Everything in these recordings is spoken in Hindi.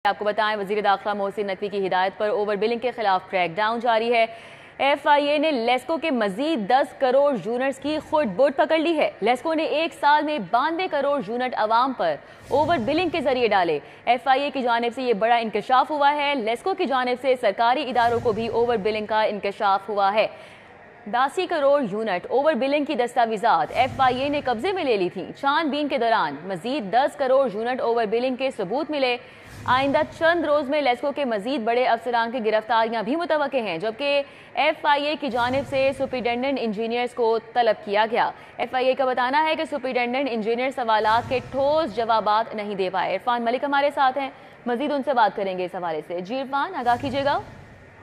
आपको बताएं, वजीर दाखिला मोहसिन नकवी की हिदायत पर ओवर बिलिंग के खिलाफ क्रैकडाउन जारी है। FIA ने लेस्को के मजीद 10 करोड़ यूनिट्स की खुद बुट पकड़ ली है। लेस्को ने एक साल में 92 करोड़ यूनिट अवाम पर ओवर बिलिंग के जरिए डाले। FIA की जानिब से यह बड़ा इंकशाफ हुआ है। लेस्को की जानिब से सरकारी इदारों को भी ओवर बिलिंग का इंकशाफ हुआ है। 82 करोड़ यूनिट ओवर बिलिंग की दस्तावेजात FIA ने कब्जे में ले ली थी। छानबीन के दौरान मजीद 10 करोड़ यूनिट ओवर बिलिंग के सबूत मिले। आइंदा चंद रोज में लेस्को के मजीद बड़े अफसरान की गिरफ्तारियां भी मुतवक्के हैं, जबकि FIA की जानिब से सुपरिटेंडेंट इंजीनियर्स को तलब किया गया। FIA का बताना है कि सुपरिटेंडेंट इंजीनियर सवालात के ठोस जवाबात नहीं दे पाए। इरफान मलिक हमारे साथ हैं, मजीद उनसे बात करेंगे इस हवाले से। जी इरफान, आगाह कीजिएगा।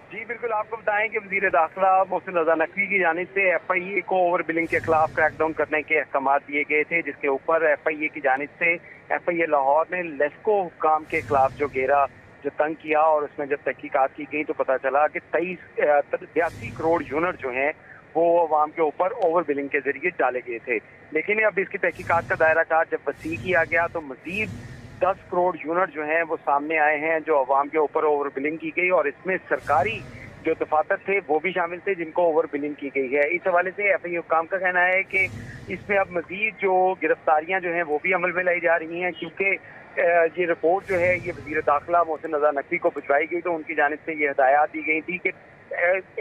जी बिल्कुल, आपको बताएं कि वजीर दाखिला मोहसिन नकवी की जानिब से FIA को ओवर बिलिंग के खिलाफ क्रैकडाउन करने के अहकाम दिए गए थे, जिसके ऊपर FIA की जानिब से FIA लाहौर ने लेस्को हुक्काम के खिलाफ जो घेरा जो तंग किया, और उसमें जब तहकीकात की गई तो पता चला कि 82 करोड़ यूनिट जो हैं वो अवाम के ऊपर ओवर बिलिंग के जरिए डाले गए थे। लेकिन अब इसकी तहकीकात का दायरा कार जब वसी किया गया तो मजीद 10 करोड़ यूनिट जो हैं वो सामने आए हैं जो अवाम के ऊपर ओवर बिलिंग की गई, और इसमें सरकारी जो दफातर थे वो भी शामिल थे जिनको ओवर बिलिंग की गई है। इस हवाले से FIA हुक्काम का कहना है कि इसमें अब मजीद जो गिरफ्तारियां जो हैं वो भी अमल में लाई जा रही हैं, क्योंकि ये रिपोर्ट जो है ये वजीर दाखिला मोहसिन नकवी को भिजवाई गई तो उनकी जानिब से ये हिदायत दी गई थी कि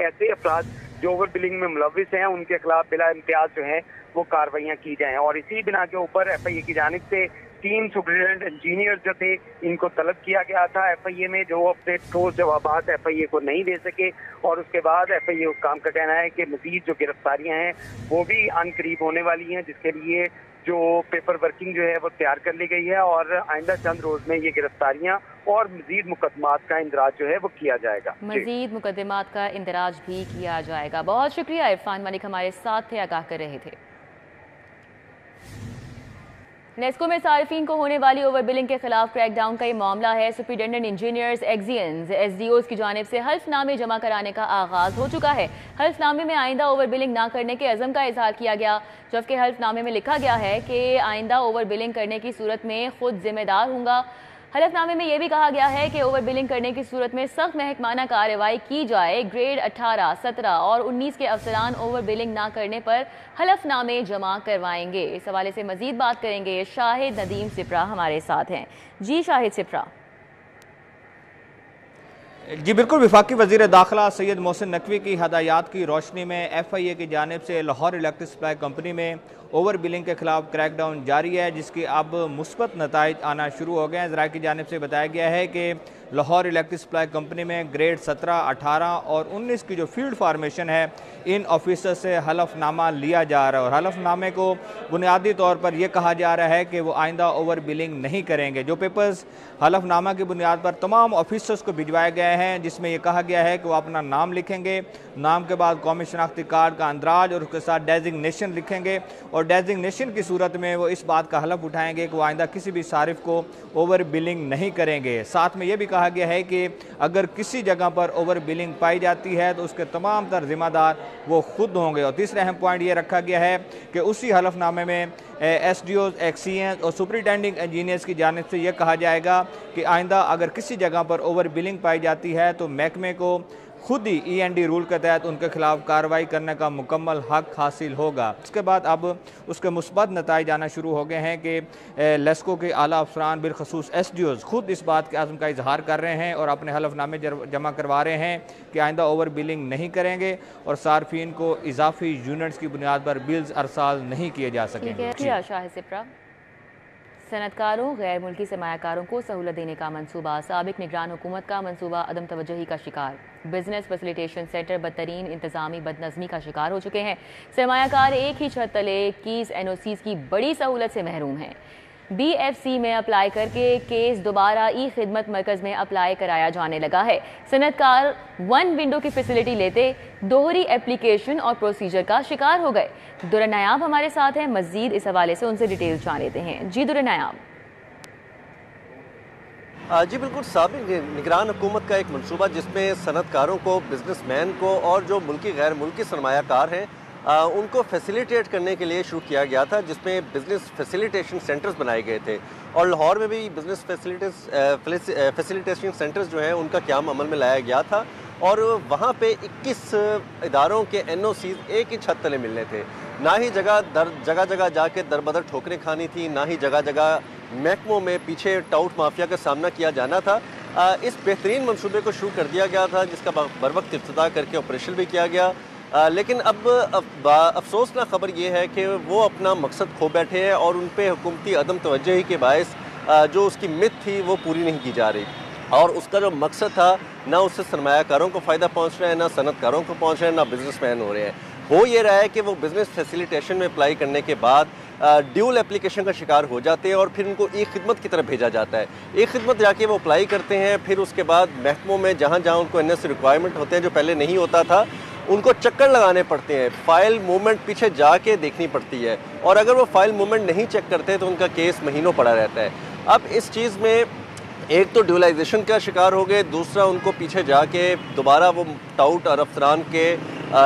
ऐसे अफराद जो ओवर बिलिंग में मुलविस हैं उनके खिलाफ बिला इम्तियाज जो है वो कार्रवाइयाँ की जाएँ। और इसी बिना के ऊपर FIA की जानिब से 3 सुपरिटेंडेंट इंजीनियर जो थे इनको तलब किया गया था FIA में, जो अपने ठोस जवाबात FIA को नहीं दे सके। और उसके बाद FIA हुक्काम का कहना है कि मजीद जो गिरफ्तारियां हैं वो भी अनकरीब होने वाली हैं, जिसके लिए जो पेपर वर्किंग जो है वो तैयार कर ली गई है, और आइंदा चंद रोज में ये गिरफ्तारियां और मजीद मुकदमात का इंदराज जो है वो किया जाएगा। मजीद मुकदमात का इंदराज भी किया जाएगा। बहुत शुक्रिया इरफान मलिक हमारे साथ थे, आगाह कर रहे थे। लेस्को में सार्फिन को होने वाली ओवर बिलिंग के खिलाफ क्रैकडाउन का ये मामला है। सुपरिटेंडेंट इंजीनियर्स, एक्जियंस, SDOs की जानिब से हल्फनामे जमा कराने का आगाज हो चुका है। हल्फनामे में आइंदा ओवर बिलिंग ना करने के अज़म का इजहार किया गया, जबकि हल्फनामे में लिखा गया है कि आइंदा ओवर बिलिंग करने की सूरत में खुद जिम्मेदार होगा। हलफनामे में यह भी कहा गया है कि ओवर बिलिंग करने की सूरत में सख्त महकमाना कार्रवाई की जाए। ग्रेड 18, 17 और 19 के अफसरान ओवर बिलिंग ना करने पर हलफनामे जमा करवाएंगे। इस हवाले से मजीद बात करेंगे, शाहिद नदीम सिप्रा हमारे साथ हैं। जी शाहिद सिप्रा। जी बिल्कुल, वफाकी वज़ीर दाखिला सैयद मोहसिन नकवी की हदायत की रोशनी में FIA की जानिब से लाहौर इलेक्ट्रिक सप्लाई कंपनी में ओवर बिलिंग के खिलाफ क्रैकडाउन जारी है, जिसकी अब मुस्बत नताइज आना शुरू हो गए हैं। ज़राए की जानिब से बताया गया है कि लाहौर इलेक्ट्रिक सप्लाई कंपनी में ग्रेड 17, 18 और 19 की जो फील्ड फार्मेशन है इन ऑफिसर से हलफनामा लिया जा रहा है, और हलफनामे को बुनियादी तौर पर यह कहा जा रहा है कि वो आइंदा ओवर बिलिंग नहीं करेंगे। जो पेपर्स हलफनामा की बुनियाद पर तमाम ऑफिसर्स को भिजवाए गए हैं, जिसमें यह कहा गया है कि वो अपना नाम लिखेंगे, नाम के बाद कौमी शनाख्ती कार्ड का अंदराज और उसके साथ डेजिग्नेशन लिखेंगे, और डेजिग्नेशन की सूरत में वो इस बात का हलफ उठाएंगे कि वो आइंदा किसी भी सारिफ को ओवर बिलिंग नहीं करेंगे। साथ में यह भी कहा गया है कि अगर किसी जगह पर ओवर बिलिंग पाई जाती है तो उसके तमाम तर जिम्मेदार वो खुद होंगे। और तीसरा अहम पॉइंट ये रखा गया है कि उसी हलफनामे में SDOs, एक्सीएंस और सुपरिटेंडिंग इंजीनियर्स की जानिब से यह कहा जाएगा कि आइंदा अगर किसी जगह पर ओवर बिलिंग पाई जाती है तो महकमे को खुद ही END रूल के तहत उनके खिलाफ कार्रवाई करने का मुकम्मल हक हासिल होगा। उसके बाद अब उसके मुस्बत नताइज आना शुरू हो गए हैं कि लेस्को के आला अफसरान बिलखसूस SDOs खुद इस बात के आज़म का इजहार कर रहे हैं और अपने हलफनामे जमा करवा रहे हैं कि आइंदा ओवर बिलिंग नहीं करेंगे और सार्फिन को इजाफी यूनिट्स की बुनियाद पर बिल्स अरसाल नहीं किए जा सकेंगे। सनतकारों, गैर मुल्की सरमायाकारों को सहूलत देने का मनसूबा। साबिक निगरान हुकूमत का मनसूबा अदम तवज्जुही का शिकार। बिजनेस फैसिलिटेशन सेंटर बदतरीन इंतजामी बदनज़मी का शिकार हो चुके हैं। सरमायाकार एक ही छत तले 21 NOCs की बड़ी सहूलत से महरूम हैं। BFC में अप्लाई करके केस दोबारा खिदमत मरकज़ में अप्लाई कराया जाने लगा है। सनतकार 1 विंडो की फैसिलिटी लेते दोहरी एप्लीकेशन और प्रोसीजर का शिकार हो गए। दुर्र नायाब हमारे साथ हैं, मजीद इस हवाले से उनसे डिटेल जान लेते हैं। जी दुर्र नायाब। जी बिल्कुल, साबिक निगरान हुकूमत का एक मनसूबा जिसमें सनतकारों को, बिजनेसमैन को और जो मुल्की गैर मुल्की सरमायाकार हैं उनको फैसिलिटेट करने के लिए शुरू किया गया था, जिसमें बिज़नेस फैसिलिटेशन सेंटर्स बनाए गए थे। और लाहौर में भी बिज़नेस फैसिलिटेशन सेंटर्स जो हैं उनका क़याम अमल में लाया गया था और वहाँ पे 21 इदारों के NOCs एक ही छत तले मिलने थे। ना ही जगह जगह जाके दरबदर ठोकरें खानी थी, ना ही जगह जगह महकमों में पीछे टाउट माफिया का सामना किया जाना था। इस बेहतरीन मंसूबे को शुरू कर दिया गया था, जिसका बर वक्त इफ्तिताह करके ऑपरेशन भी किया गया। लेकिन अब अफसोसनाक खबर ये है कि वो अपना मकसद खो बैठे हैं और उन पर हुकूमती अदम तवज्जुही के बायस जो उसकी मिथ थी वो पूरी नहीं की जा रही और उसका जो मकसद था ना उससे सरमायाकारों को फ़ायदा पहुंच रहा है, ना सनतकारों को पहुंच रहा है, ना बिजनेसमैन हो रहे हैं। हो ये रहा है कि वो बिज़नेस फैसिलिटेशन में अप्लाई करने के बाद ड्यूल एप्लीकेशन का शिकार हो जाते हैं और फिर उनको एक खिदमत की तरफ भेजा जाता है। एक खिदमत जाके वो अप्लाई करते हैं, फिर उसके बाद महकमों में जहाँ जहाँ उनको NS रिक्वायरमेंट होते हैं जो पहले नहीं होता था, उनको चक्कर लगाने पड़ते हैं, फ़ाइल मूवमेंट पीछे जाके देखनी पड़ती है और अगर वो फ़ाइल मूवमेंट नहीं चेक करते तो उनका केस महीनों पड़ा रहता है। अब इस चीज़ में एक तो ड्यूलाइजेशन का शिकार हो गए, दूसरा उनको पीछे जाके दोबारा वो टाउट और अफसरान के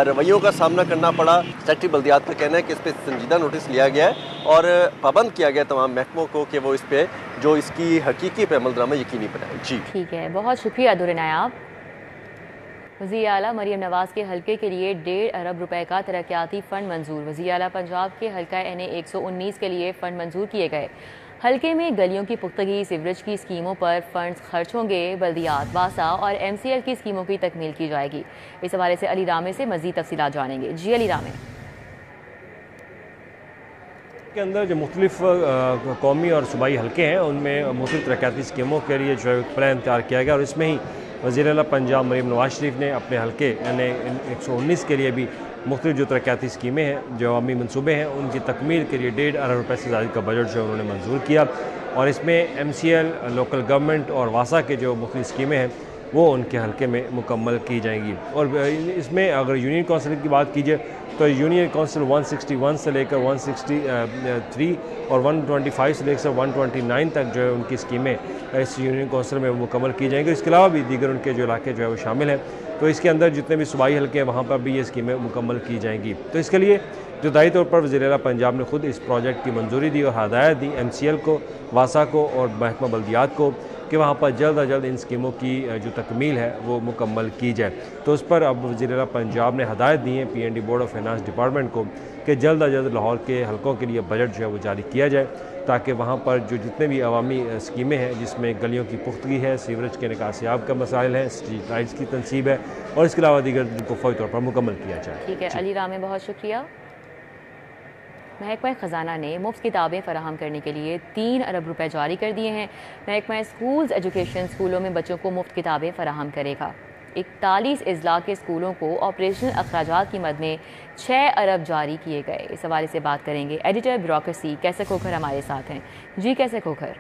रवैयों का सामना करना पड़ा। सेक्रेटरी बल्दियात का कहना है कि इस पर संजीदा नोटिस लिया गया है और पाबंद किया गया तमाम महकमों को कि वो इस पर जो इसकी हकीकी पे अमल दरामद यकीनी बनाए। जी ठीक है, बहुत शुक्रिया दुर नायाब। वज़ीर आला मरीम नवाज़ के हल्के के लिए 1.5 अरब रुपए का तरक्याती फ़ंड मंजूर। वज़ीर आला पंजाब के हल्का NA 119 के लिए फ़ंड मंजूर किए गए। हल्के में गलियों की पुख्तगी, सीवरेज की स्कीमों पर फंड्स खर्च होंगे। बल्दियात, वासा और MCL की स्कीमों की तकमील की जाएगी। इस हवाले से अली रामे से मज़ीद तफसीलात जानेंगे। जी अली रामे। के अंदर जो मुख्तलिफ कौमी और सूबाई हल्के हैं उनमें मुख्तलिफ तरक्याती स्कीमों के लिए जो प्लान तैयार किया गया और इसमें ही वज़ीर आला पंजाब मरीम नवाज शरीफ ने अपने हल्के NA 119 के लिए भी मुख्तलिफ जो तरक्याती स्कीमें हैं, जो अवामी मनसूबे हैं, उनकी तकमील के लिए 1.5 अरब रुपये से ज़्यादा का बजट जो उन्होंने मंजूर किया और इसमें MCL, लोकल गवर्नमेंट और वासा के जो मुख्तलिफ स्कीमें हैं वो उनके हल्के में मुकम्मल की जाएंगी। और इसमें अगर यूनियन काउंसिल की बात कीजिए तो यूनियन काउंसिल 161 से लेकर 163 और 125 से लेकर 129 तक जो है उनकी स्कीमें इस यूनियन काउंसिल में मुकम्मल की जाएंगी। इसके अलावा भी दीगर उनके जो इलाके जो है वो शामिल हैं, तो इसके अंदर जितने भी सूबाई हल्के हैं वहाँ पर भी ये स्कीमें मुकम्मल की जाएंगी। तो इसके लिए जुदाई तौर पर वज़ीर आला पंजाब ने खुद इस प्रोजेक्ट की मंजूरी दी और हदायत दी MCL को, वासा को और महकमा बल्दियात को कि वहाँ पर जल्द अज जल्द इन स्कीमों की जो तकमील है वो मुकम्मल की जाए। तो उस पर अब वज़ीर आला पंजाब ने हदायत दी है PND board of finance department को कि जल्द अज जल्द लाहौर के हलकों के लिए बजट जो है वो जारी किया जाए ताकि वहाँ पर जो जितने भी अवामी स्कीमें हैं जिसमें गलियों की पुख्तगी है, सीवरेज के निकासियाब का मसाइल है, स्ट्रीट लाइट्स की तनसीब है और इसके अलावा दीगर जिनको फौरी तौर पर मुकम्मल किया जाए। ठीक है अली रामे, बहुत शुक्रिया। महकमा ख़जाना ने मुफ्त किताबें फराहम करने के लिए 3 अरब रुपए जारी कर दिए हैं। महकमा स्कूल्स एजुकेशन स्कूलों में बच्चों को मुफ्त किताबें फराहम करेगा। 41 अजला के स्कूलों को ऑपरेशनल अखराजात की मद में 6 अरब जारी किए गए। इस हवाले से बात करेंगे एडिटर ब्यूरोक्रेसी कैसे खोखर हमारे साथ हैं। जी कैसे खोखर।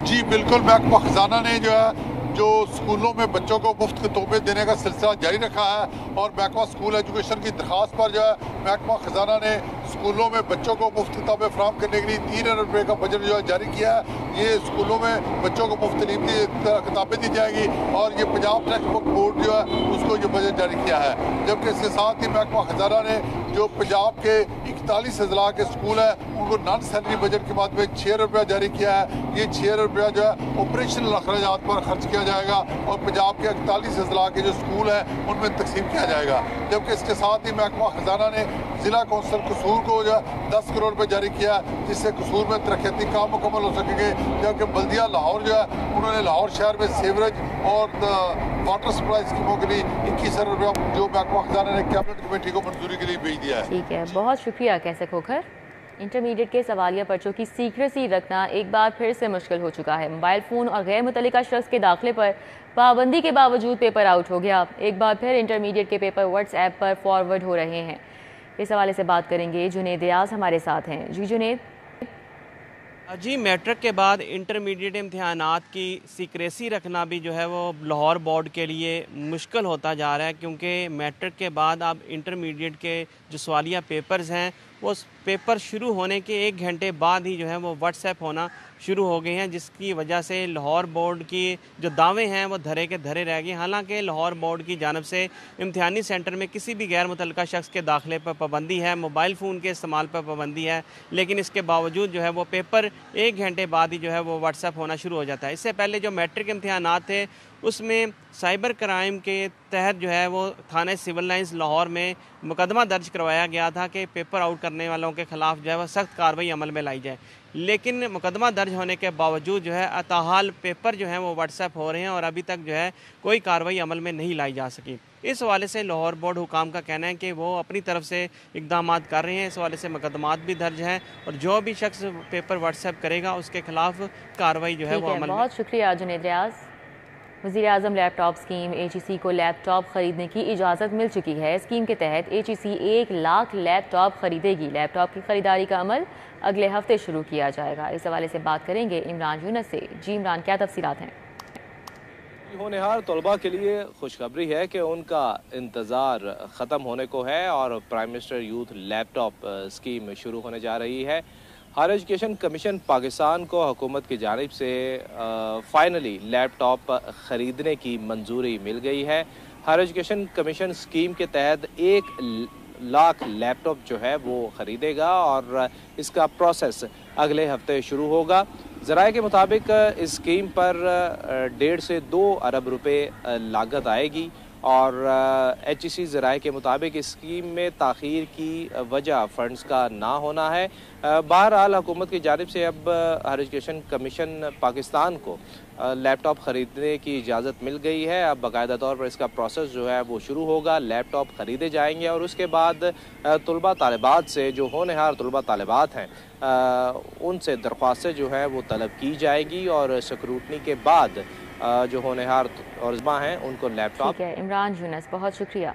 जी बिल्कुल, महकमा ख़जाना ने जो स्कूलों में बच्चों को मुफ्त किताबें देने का सिलसिला जारी रखा है और महकमा स्कूल एजुकेशन की दरख्वास्त पर महकमा ख़जाना ने स्कूलों में बच्चों को मुफ्त किताबें फराहम करने के लिए 3 अरब रुपये का बजट जारी किया है। ये स्कूलों में बच्चों को मुफ्त किताबें दी जाएंगी और ये पंजाब टेक्स्ट बुक बोर्ड उसको ये बजट जारी किया है। जबकि इसके साथ ही महकमा ख़जाना ने जो पंजाब के 41 अजला के स्कूल है उनको नॉन सैलरी बजट के बाद में 6 रुपया जारी किया है। ये 6 रुपया ऑपरेशनल अखराजात पर खर्च किया जाएगा और पंजाब के 41 अजला के जो स्कूल हैं उनमें तकसीम किया जाएगा। जबकि इसके साथ ही महकमा ख़जाना ने ज़िला कौंसल कसूर को 10 करोड़ रुपये जारी किया जिससे कसूर में तरक्याती काम मुकम्मल हो सकेंगे। जबकि बल्दिया लाहौर उन्होंने लाहौर शहर में सीवरेज और वाटर सप्लाई स्कीमों के लिए 21 अरब रुपया जो महकमा ख़जाना ने कैबिनेट कमेटी को मंजूरी के लिए भेज दिया है। ठीक है, बहुत शुक्रिया कैसे खोखर। इंटरमीडिएट के सवालिया पर्चों की सीक्रेसी रखना एक बार फिर से मुश्किल हो चुका है। मोबाइल फ़ोन और गैर मुतल्लिका शख्स के दाखिले पर पाबंदी के बावजूद पेपर आउट हो गया। एक बार फिर इंटरमीडिएट के पेपर व्हाट्सएप पर फॉरवर्ड हो रहे हैं। इस हवाले से बात करेंगे, जुनेद रियाज हमारे साथ हैं। जी जुनेद। जी, मैट्रिक के बाद इंटरमीडिएट इम्तिहानात की सीक्रेसी रखना भी जो है वो लाहौर बोर्ड के लिए मुश्किल होता जा रहा है क्योंकि मैट्रिक के बाद अब इंटरमीडिएट के जो सवालिया पेपर्स हैं वो पेपर शुरू होने के 1 घंटे बाद ही जो है वो व्हाट्सएप होना शुरू हो गए हैं, जिसकी वजह से लाहौर बोर्ड की जो दावे हैं वो धरे के धरे रह गए। हालांकि लाहौर बोर्ड की जानब से इम्तिहानी सेंटर में किसी भी गैर मुतल्लिका शख्स के दाखिले पर पाबंदी है, मोबाइल फ़ोन के इस्तेमाल पर पाबंदी है, लेकिन इसके बावजूद जो है वो पेपर 1 घंटे बाद ही जो है वो व्हाट्सएप होना शुरू हो जाता है। इससे पहले जो मैट्रिक इम्तिहानात थे उसमें साइबर क्राइम के तहत जो है वो थाने सिविल लाइंस लाहौर में मुकदमा दर्ज करवाया गया था कि पेपर आउट करने वालों के ख़िलाफ़ जो है वह सख्त कार्रवाई अमल में लाई जाए, लेकिन मुकदमा दर्ज होने के बावजूद जो है अताहाल पेपर जो है वो व्हाट्सएप हो रहे हैं और अभी तक जो है कोई कार्रवाई अमल में नहीं लाई जा सकी। इस हवाले से लाहौर बोर्ड हुकाम का कहना है कि वो अपनी तरफ से इकदाम कर रहे हैं। इस हवाले से मुकदमात भी दर्ज हैं और जो भी शख्स पेपर व्हाट्सएप करेगा उसके खिलाफ कार्रवाई जो है वो अमल में। बहुत शुक्रिया जुनैद रियाज। वज़ीर-ए-आज़म लैपटॉप स्कीम HEC को लैपटॉप खरीदने की इजाज़त मिल चुकी है। स्कीम के तहत HEC 1 लाख लैपटॉप खरीदेगी। लैपटॉप की खरीदारी का अमल अगले हफ्ते शुरू किया जाएगा। इस हवाले से बात करेंगे इमरान यूनस से। जी इमरान, क्या तफसीलात हैं? होनहार तलबा के लिए खुशखबरी है कि उनका इंतज़ार ख़त्म होने को है और prime minister youth laptop scheme शुरू होने जा रही है। हायर एजुकेशन कमीशन पाकिस्तान को हुकूमत की जानिब से फाइनली लैपटॉप ख़रीदने की मंजूरी मिल गई है। हायर एजुकेशन कमीशन स्कीम के तहत 1 लाख लैपटॉप जो है वो ख़रीदेगा और इसका प्रोसेस अगले हफ्ते शुरू होगा। ज़राए के मुताबिक इस स्कीम पर 1.5 से 2 अरब रुपए लागत आएगी और HEC ज़राए के मुताबिक इस स्कीम में ताख़ीर की वजह फ़ंड्स का ना होना है। बहरहाल हुकूमत की जानिब से अब हायर एजुकेशन कमीशन पाकिस्तान को लैपटॉप ख़रीदने की इजाज़त मिल गई है। अब बाकायदा तौर पर इसका प्रोसेस जो है वो शुरू होगा, लैपटॉप ख़रीदे जाएंगे और उसके बाद तलबा तालिबात से, जो होनहार तलबा तालिबात हैं, उनसे दरख्वास्तें जो है वो तलब की जाएगी और स्क्रूटनी के बाद जो होनहार और हैं उनको लैपटॉप। ठीक है इमरान यूनस, बहुत शुक्रिया।